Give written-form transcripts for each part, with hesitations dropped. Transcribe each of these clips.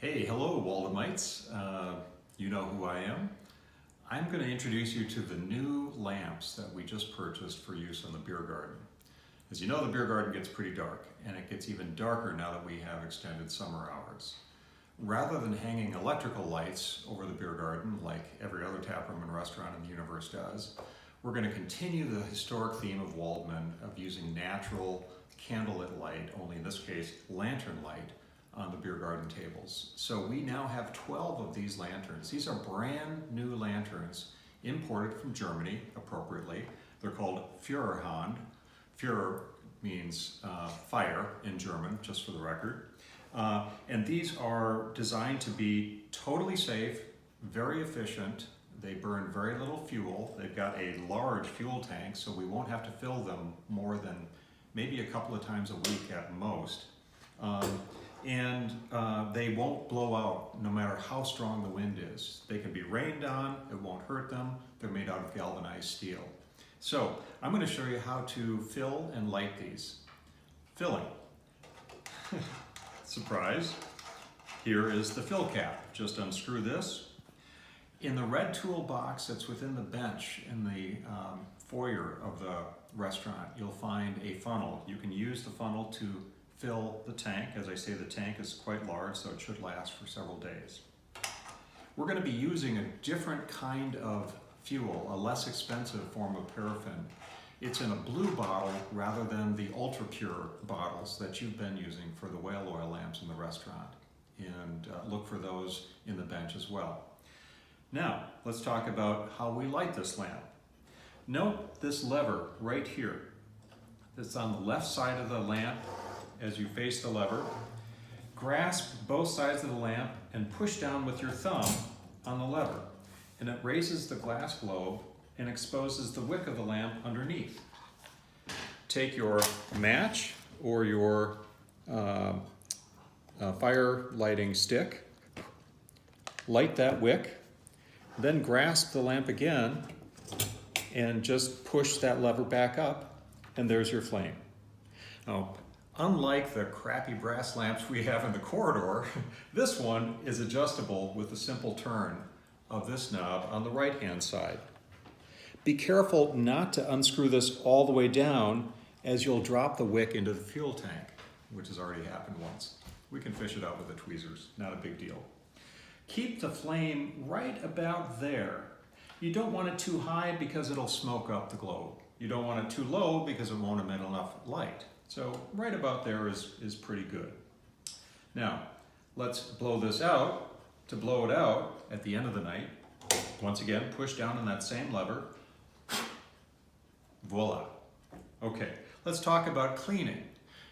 Hey, hello Waldmannites. You know who I am. I'm going to introduce you to the new lamps that we just purchased for use in the beer garden. As you know, the beer garden gets pretty dark, and it gets even darker now that we have extended summer hours. Rather than hanging electrical lights over the beer garden like every other taproom and restaurant in the universe does, we're going to continue the historic theme of Waldmann of using natural candlelit light, only in this case lantern light, on the beer garden tables. So we now have 12 of these lanterns. These are brand new lanterns imported from Germany, appropriately. They're called Führerhand. Führer means fire in German, just for the record. And these are designed to be totally safe, very efficient. They burn very little fuel. They've got a large fuel tank, so we won't have to fill them more than maybe a couple of times a week at most. And they won't blow out no matter how strong the wind is. They can be rained on, it won't hurt them. They're made out of galvanized steel. So I'm going to show you how to fill and light these. Filling. Surprise. Here is the fill cap. Just unscrew this. In the red toolbox that's within the bench in the foyer of the restaurant, you'll find a funnel. You can use the funnel to fill the tank. As I say, the tank is quite large, so it should last for several days. We're going to be using a different kind of fuel, a less expensive form of paraffin. It's in a blue bottle rather than the ultra pure bottles that you've been using for the whale oil lamps in the restaurant. And look for those in the bench as well. Now, let's talk about how we light this lamp. Note this lever right here. It's on the left side of the lamp. As you face the lever, grasp both sides of the lamp and push down with your thumb on the lever, and it raises the glass globe and exposes the wick of the lamp underneath. Take your match or your fire lighting stick, light that wick, then grasp the lamp again and just push that lever back up, and there's your flame. Now, unlike the crappy brass lamps we have in the corridor, this one is adjustable with a simple turn of this knob on the right-hand side. Be careful not to unscrew this all the way down, as you'll drop the wick into the fuel tank, which has already happened once. We can fish it out with the tweezers, not a big deal. Keep the flame right about there. You don't want it too high because it'll smoke up the globe. You don't want it too low because it won't emit enough light. So right about there is pretty good. Now, let's blow this out. To blow it out at the end of the night, once again, push down on that same lever. Voila. Okay, let's talk about cleaning.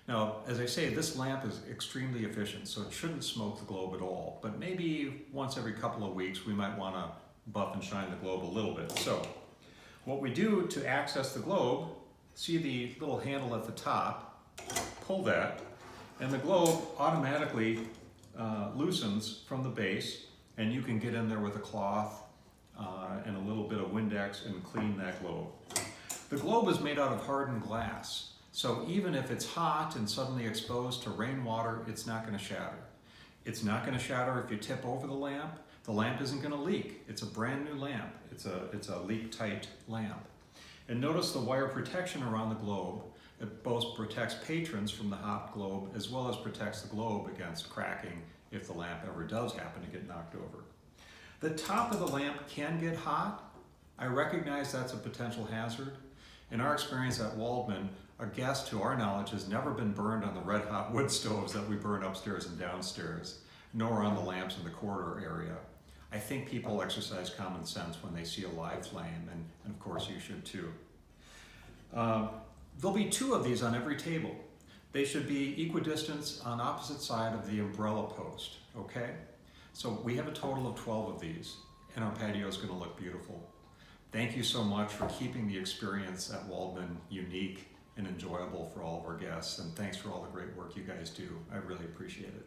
Now, as I say, this lamp is extremely efficient, so it shouldn't smoke the globe at all. But maybe once every couple of weeks, we might want to buff and shine the globe a little bit. So what we do to access the globe, see the little handle at the top, pull that, and the globe automatically loosens from the base, and you can get in there with a cloth and a little bit of Windex and clean that globe. The globe is made out of hardened glass, so even if it's hot and suddenly exposed to rainwater, it's not going to shatter. It's not going to shatter if you tip over the lamp. The lamp isn't going to leak. It's a brand new lamp. It's a leak-tight lamp. And notice the wire protection around the globe. It both protects patrons from the hot globe as well as protects the globe against cracking if the lamp ever does happen to get knocked over. The top of the lamp can get hot. I recognize that's a potential hazard. In our experience at Waldmann, a guest, to our knowledge, has never been burned on the red hot wood stoves that we burn upstairs and downstairs, nor on the lamps in the corridor area. I think people exercise common sense when they see a live flame, and of course you should too. There'll be 2 of these on every table. They should be equidistant on opposite side of the umbrella post, okay? So we have a total of 12 of these, and our patio is going to look beautiful. Thank you so much for keeping the experience at Waldmann unique and enjoyable for all of our guests, and thanks for all the great work you guys do. I really appreciate it.